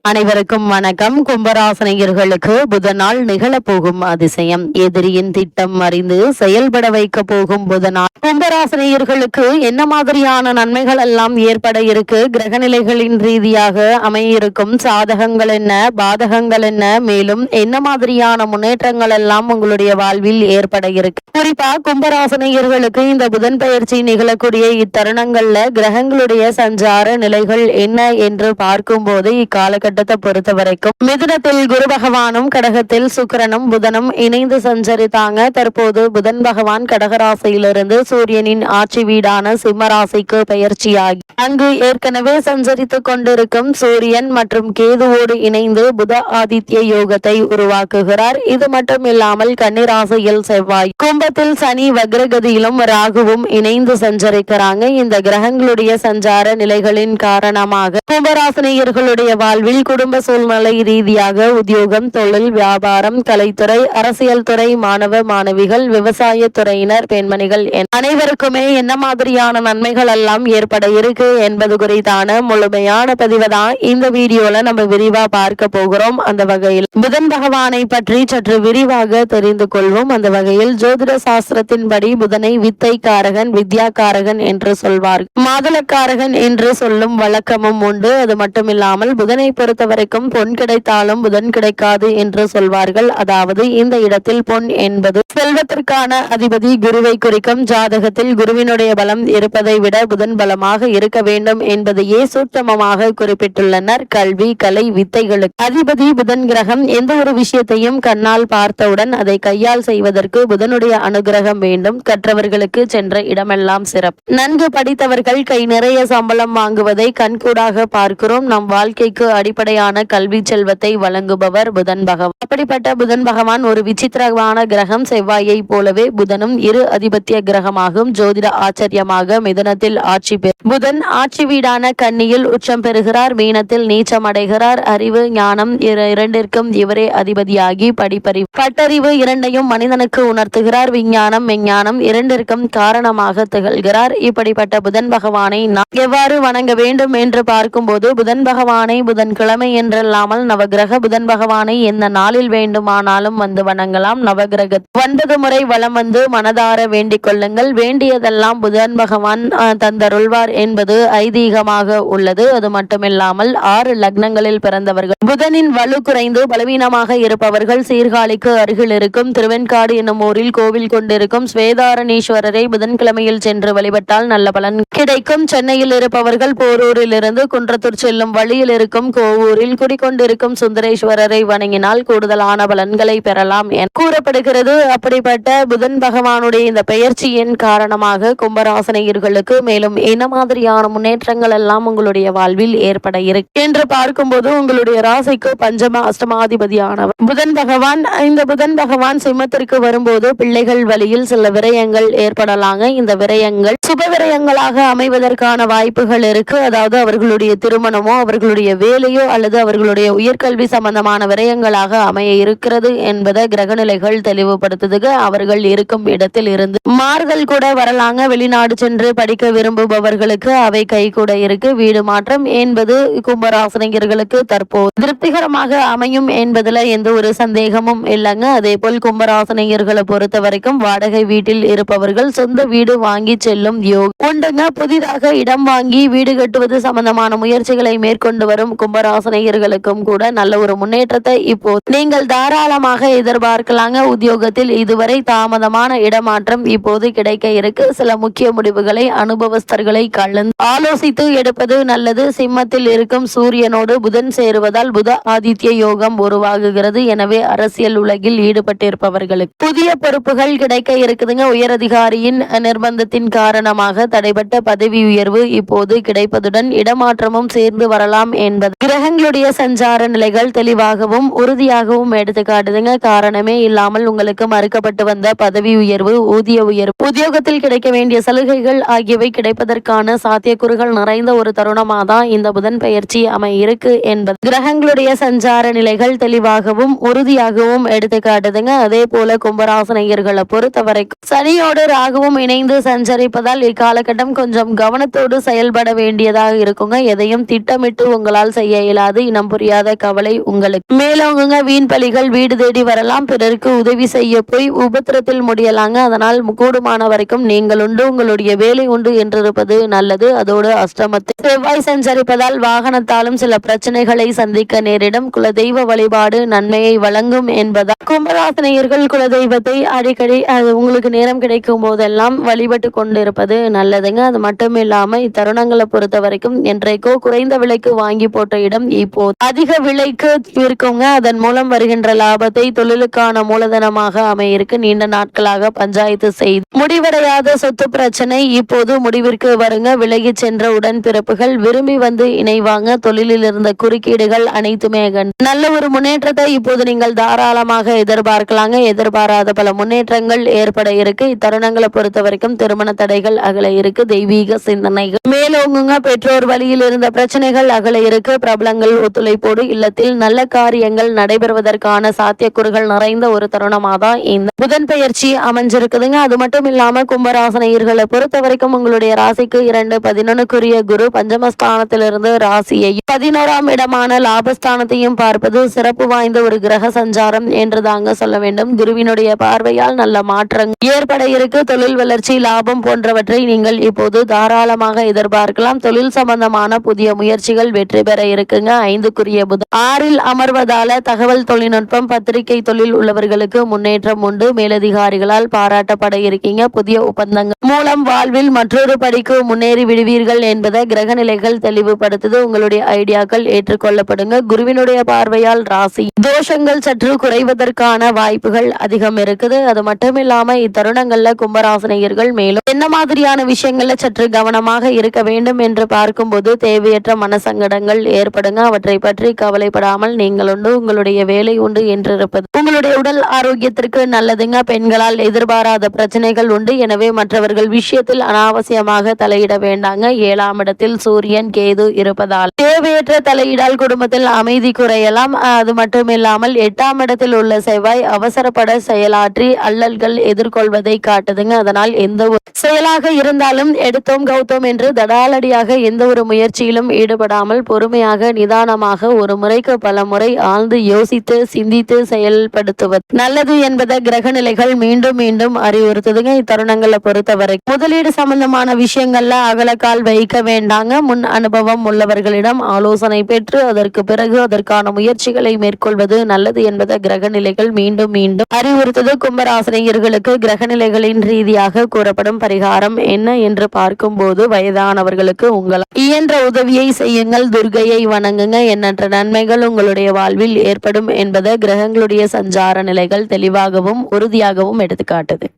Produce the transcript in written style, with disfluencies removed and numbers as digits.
அனைவருக்கும் வணக்கம். கும்பராசனையர்களுக்கு புதனால் நிகழப்போகும் அதிசயம். எதிரியின் திட்டம் அறிந்து செயல்பட வைக்க போகும் புதனால் கும்பராசனையர்களுக்கு என்ன மாதிரியான நன்மைகள் எல்லாம் ஏற்பட இருக்கு, கிரகநிலைகளின் ரீதியாக அமையிருக்கும் சாதகங்கள் என்ன, பாதகங்கள் என்ன, மேலும் என்ன மாதிரியான முன்னேற்றங்கள் எல்லாம் உங்களுடைய வாழ்வில் ஏற்பட இருக்கு. குறிப்பா கும்பராசனையர்களுக்கு இந்த புதன் பயிற்சி நிகழக்கூடிய இத்தருணங்கள்ல கிரகங்களுடைய சஞ்சார நிலைகள் என்ன என்று பார்க்கும் போது இக்காலகட்டத்தை பொறுத்த வரைக்கும் மிதுனத்தில் குரு பகவானும் கடகத்தில் சுக்கிரனும் புதனும் இணைந்து சஞ்சரித்தாங்க. தற்போது புதன் பகவான் கடகராசியிலிருந்து சூரியனின் ஆட்சி வீடான சிம்மராசிக்கு பயிற்சியாகி அங்கு ஏற்கனவே சஞ்சரித்துக் கொண்டிருக்கும் சூரியன் மற்றும் கேதுவோடு இணைந்து புத ஆதித்ய யோகத்தை உருவாக்குகிறார். இது மட்டும் இல்லாமல் கன்னிராசியில் செவ்வாய், கும்பத்தில் சனி வக்ரகதியிலும் ராகுவும் இணைந்து சஞ்சரிக்கிறாங்க. இந்த கிரகங்களுடைய சஞ்சார நிலைகளின் காரணமாக கும்பராசினியர்களுடைய வாழ்வில் குடும்ப சூழ்நிலை ரீதியாக உத்தியோகம், தொழில், வியாபாரம், கலைத்துறை, அரசியல் துறை, மாணவ மாணவிகள், விவசாய துறையினர், பெண்மணிகள் அனைவருக்குமே என்ன மாதிரியான நன்மைகள் எல்லாம் ஏற்பட இருக்கு என்பது குறித்தான முழுமையான பதிவை தான் இந்த வீடியோல நம்ம விரிவா பார்க்க போகிறோம். அந்த வகையில் புதன் பகவானை பற்றி சற்று விரிவாக தெரிந்து கொள்வோம். அந்த வகையில் ஜோதிட சாஸ்திரத்தின்படி புதனை வித்தை காரகன், வித்யா காரகன் என்று சொல்வார். மாதுளக்காரகன் என்று சொல்லும் வழக்கமும் உண்டு. அது மட்டுமில்லாமல் புதனை பொறுத்த வரைக்கும் பொன் கிடைத்தாலும் புதன் கிடைக்காது என்று சொல்வார்கள். அதாவது இந்த இடத்தில் பொன் என்பது செல்வத்திற்கான அதிபதி குருவை குறிக்கும். ஜாதகத்தில் குருவினுடைய பலம் இருப்பதை விட புதன் பலமாக இருக்க வேண்டும் என்பதையே சூட்சமமாக குறிப்பிட்டுள்ளனர். கல்வி, கலை, வித்தைகளுக்கு அதிபதி புதன் கிரகம். எந்த ஒரு விஷயத்தையும் கண்ணால் பார்த்தவுடன் அதை கையால் செய்வதற்கு புதனுடைய அனுகிரகம் வேண்டும். கற்றவர்களுக்கு சென்ற இடமெல்லாம் சிறப்பு. நன்கு படித்தவர்கள் கை நிறைய சம்பளம் வாங்குவதை கண்கூடாக பார்க்கிறோம். நம் வாழ்க்கைக்கு அடிப்படையான கல்வி செல்வத்தை வழங்குபவர் புதன் பகவான். அப்படிப்பட்ட புதன் பகவான் ஒரு விசித்திரமான கிரகம். செவ்வாயை போலவே புதனும் இரு அதிபத்திய கிரகமாகும். ஜோதிட ஆச்சரியமாக மிதுனத்தில் ஆட்சி பெறும். புதன் ஆட்சி வீடான கன்னியில் உச்சம் பெறுகிறார். மீனத்தில் நீச்சம் அடைகிறார். அறிவு, ஞானம் இரண்டிற்கும் இவரே அதிபதியாகி படிப்பறிவு, பட்டறிவு இரண்டையும் மனிதனுக்கு உணர்த்துகிறார். விஞ்ஞானம், மெஞ்ஞானம் இரண்டிற்கும் காரணமாக திகழ்கிறார். இப்படிப்பட்ட புதன் பகவானை நாம் எவ்வாறு வணங்க வேண்டும் என்று பார்க்கும்போது புதன் பகவானை புதன்கிழமை என்றல்லாமல் நவகிரக புதன் பகவானை எந்த நாளில் வேண்டுமானாலும் வந்து வணங்கலாம். நவகிரக 9 முறை வலம் வந்து மனதார வேண்டிக் கொள்ளுங்கள். வேண்டியதெல்லாம் புதன் பகவான் தந்தருள்வார் என்பது ஐதீகமாக உள்ளது. அது மட்டுமில்லாமல் 6 லக்னங்களில் பிறந்தவர்கள், புதனின் வலு குறைந்து பலவீனமாக இருப்பவர்கள், சீர்காழிக்கு அருகில் இருக்கும் திருவெண்காடு என்னும் ஊரில் கோவில் கொண்டிருக்கும் ஸ்வேதாரணீஸ்வரரை புதன்கிழமையில் சென்று வழிபட்டால் நல்ல பலன் கிடைக்கும். சென்னையில் இருப்பவர்கள் போரூரில் இருந்து குன்றத்தூர் செல்லும் வழியில் இருக்கும் கோவூரில் குடிக்கொண்டிருக்கும் சுந்தரேஸ்வரரை வணங்கினால் கூடுதலான பலன்களை பெறலாம் என கூறப்படுகிறது. அப்படிப்பட்ட புதன் பகவானுடைய இந்த பெயர்ச்சியின் காரணமாக கும்பராசனையர்களுக்கு மேலும் என்ன மாதிரியான முன்னேற்றங்கள் எல்லாம் உங்களுடைய வாழ்வில் ஏற்பட இருக்கு என்று பார்க்கும்போது உங்களுடைய ராசிக்கு பஞ்சம அஷ்டமாதிபதியானவர் புதன் பகவான். இந்த புதன் பகவான் சிம்மத்திற்கு வரும்போது பிள்ளைகள் வழியில் சில விரயங்கள் ஏற்படலாங்க. இந்த விரயங்கள் சுப விரயங்களாக அமைவதற்கான வாய்ப்புகள் இருக்கு. அதாவது அவர்களுடைய திருமணமோ, அவர்களுடைய வேலையோ அல்லது அவர்களுடைய உயர்கல்வி சம்பந்தமான விரயங்களாக அமைய இருக்கிறது என்பதை கிரகநிலைகள் தெளிவுபடுத்துதுக. அவர்கள் இருக்கும் இடத்தில் இருந்து மார்கள் கூட வரலாங்க. வெளிநாடு சென்று படிக்க விரும்புபவர்களுக்கு அவை கை கூட இருக்கு. வீடு மாற்றம் என்பது கும்பராசனையர்களுக்கு தற்போது திருப்திகரமாக அமையும் என்பதுல எந்த ஒரு சந்தேகமும் இல்லைங்க. அதே போல் கும்பராசனையர்களை பொறுத்த வரைக்கும் வாடகை வீட்டில் இருப்பவர்கள் சொந்த வீடு வாங்கி செல்லும் யோகம் உண்டுங்க. புதிதாக இடம் வாங்கி வீடு கட்டுவது சம்பந்தமான முயற்சிகளை மேற்கொண்டு வரும் கும்பராசனையர்களுக்கும் கூட நல்ல ஒரு முன்னேற்றத்தை இப்போ நீங்கள் தாராளமாக எதிர்பார்க்கலாங்க. உத்தியோகத்தில் இதுவரை தாமதமான இடமாற்றம் இப்போது கிடைக்க இருக்கு. சில முக்கிய முடிவுகளை அனுபவஸ்தர்களை கலந்து ஆலோசித்து எடுப்பது நல்லது. சிம்மத்தில் இருக்கும் சூரியனோடு புதன் சேருவதால் புத ஆதித்ய யோகம் உருவாகுகிறது. எனவே அரசியல் உலகில் ஈடுபட்டிருப்பவர்களுக்கு புதிய பொறுப்புகள் கிடைக்க இருக்குதுங்க. உயரதிகாரியின் நிர்பந்தத்தின் காரணமாக தடைபட்ட பதவி உயர்வு இப்போது கிடைப்பதுடன் இடமாற்றமும் சேர்ந்து வரலாம் என்பது கிரகங்களுடைய சஞ்சார நிலைகள் தெளிவாகவும் உறுதியாகவும் எடுத்து காட்டுதுங்க. காரணமே இல்லாமல் உங்களுக்கு மறுக்கப்பட்டு வந்த பதவி உயர்வு, ஊதிய உயர்வு, உத்தியோகத்தில் கிடைக்க வேண்டிய சலுகைகள் ஆகியவை கிடைப்பதற்கான சாத்தியக்கூறுகள் நிறைந்த ஒரு தருணமாக தான் இந்த புதன் பயிற்சி அமையிருக்கு என்பது கிரகங்களுடைய சஞ்சார நிலைகள் தெளிவாகவும் உறுதியாகவும் எடுத்து காட்டுதுங்க. அதே போல கும்பராசனையர்களை பொறுத்த வரைக்கும் சனியோடு ராகுவும் இணைந்து சஞ்சரிப்பதால் இக்காலகட்டம் கொஞ்சம் கவனத்தோடு செயல்பட வேண்டியதாக இருக்குங்க. எதையும் திட்டமிட்டு உங்களால் செய்ய இயலாது. இனம் புரியாத கவலை உங்களுக்கு மேலோங்குங்க. வீண் பலிகள் வீடு தேடி வரலாம். பிறருக்கு உதவி செய்ய போய் உபத்திரத்தில் முடியலாங்க. அதனால் கூடுமான வரைக்கும் நீங்கள் உண்டு, உங்களுடைய வேலை உண்டு என்றிருப்பது நல்லது. அதோடு அஷ்டமத்தில் செவ்வாய் சஞ்சரிப்பதால் வாகனத்தாலும் சில பிரச்சனைகளை சந்திக்க நேரிடும். குலதெய்வ வழிபாடு நன்மையை வழங்கும் என்பதால் கும்பராசினியர்கள் குலதெய்வத்தை அடிக்கடி உங்களுக்கு நேரம் கிடைக்கும் போதெல்லாம் வழிபட்டு கொண்டிருப்பது நல்லதுங்க. அது மட்டும் இல்லாம இத்தருணங்களை பொறுத்த வரைக்கும் என்றைக்கோ குறைந்த விலைக்கு வாங்கி போட்ட இடம் இப்போ அதிக விலைக்கு விற்குங்க. அதன் மூலம் வருகின்ற லாபத்தை தொழிலுக்கான மூலதனமாக அமையிருக்கு. நீண்ட நாட்களாக பஞ்சாயத்து செய்து முடிவடையாத சொத்து பிரச்சனை இப்போது முடிவிற்கு வருங்க. விலகி சென்ற உடன்பிறப்புகள் விரும்பி வந்து இணைவாங்க. தொழிலில் இருந்த குறுக்கீடுகள் அனைத்துமே நல்ல ஒரு முன்னேற்றத்தை இப்போது நீங்கள் தாராளமாக எதிர்பார்க்கலாங்க. எதிர்பாராத பல முன்னேற்றங்கள் ஏற்பட இருக்கு. இத்தருணங்களை பொறுத்த வரைக்கும் திருமண தடைகள் அகல இருக்கு. தெய்வீக சிந்தனைகள் மேலோங்குங்க. பெற்றோர் வழியில் இருந்த பிரச்சனைகள் அகல இருக்கு. பிரபலங்கள் ஒத்துழைப்போடு இல்லத்தில் நல்ல காரியங்கள் நடைபெறுவதற்கான சாத்தியக்கூறுகள் நிறைந்த ஒரு தருணமாக தான் இந்த புதன் பெயர்ச்சி அமைஞ்சிருக்குதுங்க. அது மட்டும் இல்லாம கும்பராசனையர்களை பொறுத்த வரைக்கும் உங்களுடைய ராசிக்கு 2-11க்குரிய குரு பஞ்சமஸ்தானத்திலிருந்து ராசியை 11ஆம் இடமான லாபஸ்தானத்தையும் பார்ப்பது சிறப்பு வாய்ந்த ஒரு கிரக சஞ்சாரம் என்று தாங்க சொல்ல வேண்டும். குருவினுடைய பார்வையால் நல்ல மாற்றங்கள் ஏற்பட இருக்கு. தொழில் வளர்ச்சி லாபம் போன்றவற்றை நீங்கள் இப்போது தாராளமாக எதிர்பார்க்கலாம். தொழில் சம்பந்தமான புதிய முயற்சிகள் வெற்றி பெற இருக்குங்க. 5க்குரிய புதன் 6ல் அமர்வதால தகவல் தொழில்நுட்பம் பத்திரிகை தொழில் உள்ளவர்களுக்கு முன்னேற்றம் உண்டு. மேலதிகாரிகளால் பாராட்டப்பட இருக்கீங்க. புதிய ஒப்பந்தங்கள் மூலம் வாழ்வில் மற்றொரு படிக்கு முன்னேறி விடுவீர்கள் என்பதை கிரக நிலைகள் தெளிவுபடுத்துது. உங்களுடைய ஐடியாக்கள் ஏற்றுக்கொள்ளப்படுங்க. குருவினுடைய பார்வையால் ராசி தோஷங்கள் சற்று குறைவதற்கான வாய்ப்புகள் அதிகம் இருக்குது. அது மட்டும் இல்லாம இத்தருணங்கள்ல கும்பராசினியர்கள் மேலும் என்ன மாதிரியான விஷயங்கள்ல சற்று கவனமாக இருக்க வேண்டும் என்று பார்க்கும்போது தேவையற்ற மனசங்கடங்கள் ஏற்படுங்க. அவற்றை பற்றி கவலைப்படாமல் நீங்கள் உண்டு, உங்களுடைய வேலை உண்டு என்றிருப்பது உங்களுடைய உடல் ஆரோக்கியத்திற்கு நல்லதுங்க. பெண்களால் எதிர்பாராத பிரச்சனைகள் உண்டு. எனவே மற்றவர்கள் விஷயத்தில் அனாவசியமாக தலையிட வேண்டாங்க. 7ஆம் இடத்தில் சூரியன் கேது இருப்பதால் தேவையற்ற தலையிடால் குடும்பத்தில் அமைதி குறையலாம். அது மட்டும் இல்லாமல் 8ஆம் இடத்தில் உள்ள செவ்வாய் அவசரப்பட செயலாற்றி அல்லல்கள் எதிர்கொள்வதை காட்டுதுங்க. அதனால் எந்த ஒரு செயலாக இருந்தாலும் எடுத்தோம் கௌத்தோம் என்று தடாலடியாக எந்த ஒரு முயற்சியிலும் ஈடுபடாமல் பொறுமையாக நிதானமாக ஒரு முறைக்கு பல முறை ஆழ்ந்து யோசித்து சிந்தித்து செயல்படுத்துவது நல்லது என்பதை கிரக நிலைகள் மீண்டும் மீண்டும் அறிவுறுத்துதுங்க. இத்தருணங்களை பொறுத்தவரை முதலீடு சம்பந்தமான விஷயங்கள்ல அகலக்கால் வைக்க வேண்டாங்க. முன் அனுபவம் உள்ளவர்களிடம் ஆலோசனை பெற்று அதற்கு பிறகு அதற்கான முயற்சிகளை மேற்கொள்வது நல்லது என்பதை கிரக நிலைகள் மீண்டும் மீண்டும் அறிவுறுத்தது. கும்பராசினியர்களுக்கு கிரக நிலைகளின் ரீதியாக கூறப்படும் பரிகாரம் என்ன என்று பார்க்கும் போது வயதானவர்களுக்கு உங்களால் இயன்ற உதவியை செய்யுங்கள். துர்கையை வணங்குங்க. எண்ணற்ற நன்மைகள் உங்களுடைய வாழ்வில் ஏற்படும் என்பதை கிரகங்களுடைய சஞ்சார நிலைகள் தெளிவாகவும் உறுதியாகவும் எடுத்துக்காட்டுது.